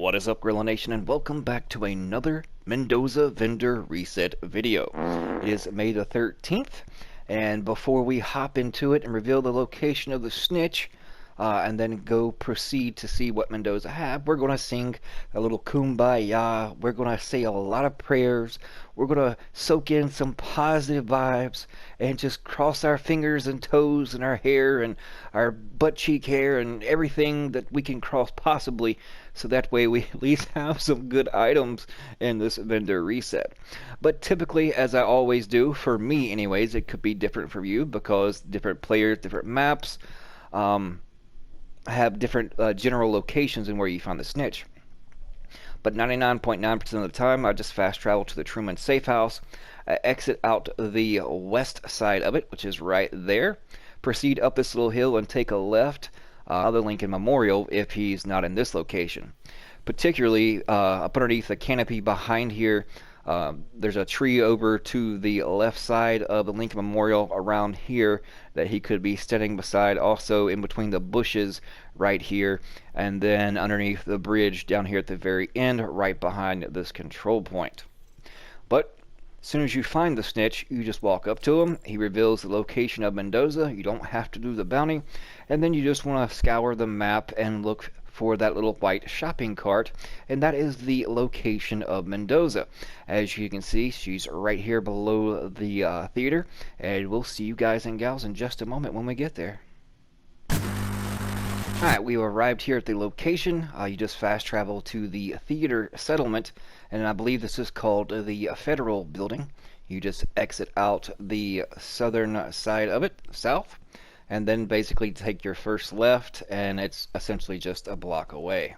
What is up, Gorilla Nation, and welcome back to another Mendoza vendor reset video. It is May the 13th, and before we hop into it and reveal the location of the snitch, and then go proceed to see what Mendoza have, we're going to sing a little kumbaya. We're going to say a lot of prayers. We're going to soak in some positive vibes and just cross our fingers and toes and our hair and our butt cheek hair and everything that we can cross possibly, so that way we at least have some good items in this vendor reset. But typically, as I always do, for me anyways, it could be different for you because different players, different maps, have different general locations and where you find the snitch. But 99.9% of the time, I just fast travel to the Truman safe house, exit out the west side of it, which is right there, proceed up this little hill and take a left of the Lincoln Memorial if he's not in this location. Particularly up underneath the canopy behind here, there's a tree over to the left side of the Lincoln Memorial around here that he could be standing beside, also in between the bushes right here, and then underneath the bridge down here at the very end, right behind this control point. But as soon as you find the snitch, you just walk up to him. He reveals the location of Mendoza. You don't have to do the bounty, and then you just want to scour the map and look for that little white shopping cart, and that is the location of Mendoza. As you can see, she's right here below the theater, and we'll see you guys and gals in just a moment when we get there. Alright, we arrived here at the location. You just fast travel to the theater settlement, and I believe this is called the Federal Building. You just exit out the southern side of it, south, and then basically take your first left, and it's essentially just a block away.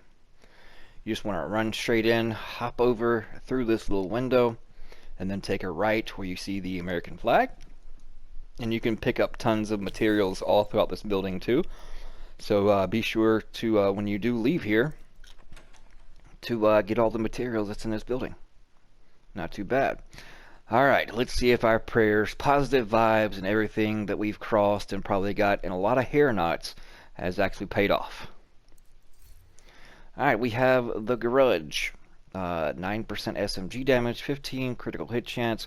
You just want to run straight in, hop over through this little window, and then take a right where you see the American flag. And you can pick up tons of materials all throughout this building too. So be sure to, when you do leave here, to get all the materials that's in this building. Not too bad. Alright, let's see if our prayers, positive vibes, and everything that we've crossed and probably got in a lot of hair knots has actually paid off. Alright, we have the Grudge. 9% SMG damage, 15 critical hit chance,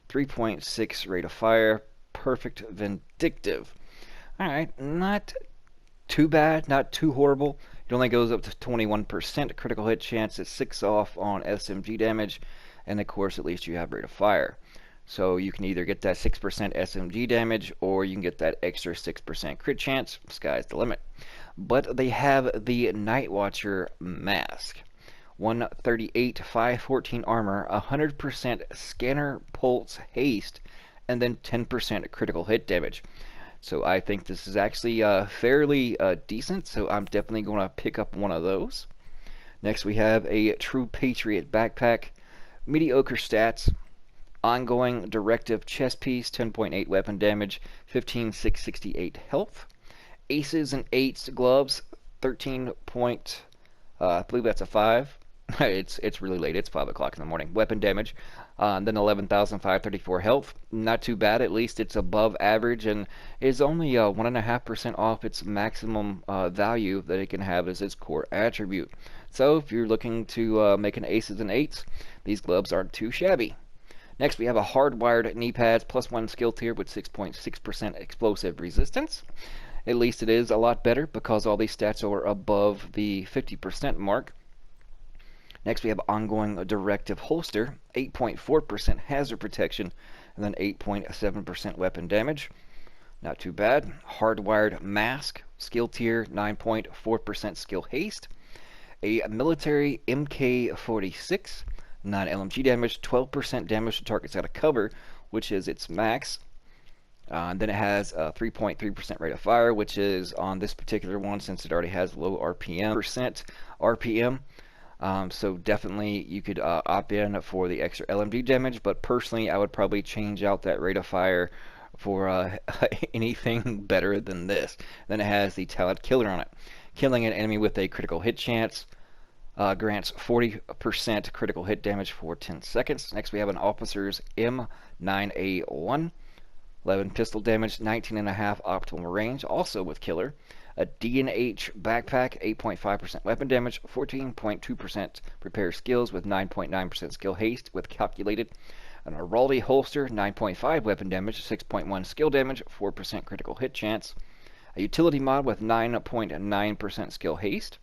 3.6 rate of fire, perfect vindictive. Alright, not too bad, not too horrible. It only goes up to 21% critical hit chance. It's 6 off on SMG damage, and of course at least you have rate of fire. So you can either get that 6% SMG damage, or you can get that extra 6% crit chance. Sky's the limit. But they have the Nightwatcher Mask. 138, 514 armor, 100% scanner pulse haste, and then 10% critical hit damage. So I think this is actually fairly decent, so I'm definitely going to pick up one of those. Next we have a True Patriot backpack, mediocre stats, ongoing directive chest piece, 10.8 weapon damage, 15,668 health, aces and eights gloves, 13 point, I believe that's a 5. It's really late, it's 5 o'clock in the morning. Weapon damage, then 11,534 health. Not too bad, at least it's above average, and is only 1.5% off its maximum value that it can have as its core attribute. So if you're looking to make an aces and eights, these gloves aren't too shabby. Next we have a hardwired knee pads, +1 skill tier with 6.6% explosive resistance. At least it is a lot better because all these stats are above the 50% mark. Next we have ongoing directive holster, 8.4% hazard protection, and then 8.7% weapon damage. Not too bad. Hardwired mask, skill tier, 9.4% skill haste. A military MK46, 9 LMG damage, 12% damage to targets out of cover, which is its max. Then it has a 3.3% rate of fire, which is on this particular one, since it already has low RPM. So definitely you could opt in for the extra LMG damage, but personally I would probably change out that rate of fire for anything better than this. Then it has the Talent Killer on it. Killing an enemy with a critical hit chance grants 40% critical hit damage for 10 seconds. Next we have an Officer's M9A1. 11 pistol damage, 19.5 optimal range, also with killer. A D&H backpack, 8.5% weapon damage, 14.2% repair skills with 9.9% skill haste with calculated. An Araldi holster, 9.5 weapon damage, 6.1 skill damage, 4% critical hit chance. A utility mod with 9.9% skill haste.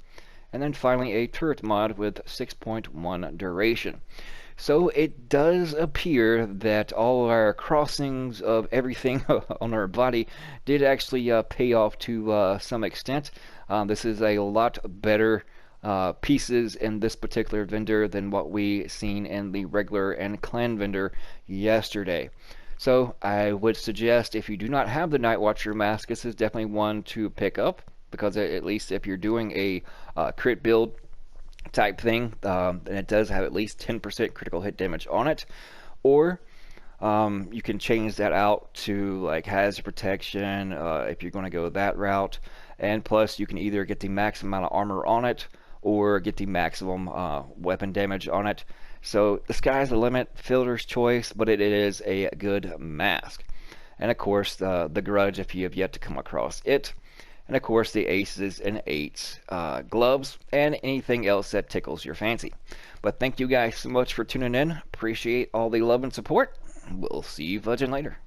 And then finally a turret mod with 6.1 duration. So it does appear that all our crossings of everything on our body did actually pay off to some extent. This is a lot better pieces in this particular vendor than what we seen in the regular and clan vendor yesterday. So I would suggest if you do not have the Nightwatcher mask, this is definitely one to pick up, because at least if you're doing a crit build type thing, and it does have at least 10% critical hit damage on it, or you can change that out to like hazard protection if you're going to go that route, and plus you can either get the max amount of armor on it or get the maximum weapon damage on it. So the sky's the limit, fielder's choice, but it is a good mask. And of course the Grudge if you have yet to come across it. And of course the aces and eights, gloves, and anything else that tickles your fancy. But thank you guys so much for tuning in. Appreciate all the love and support. We'll see you fudging later.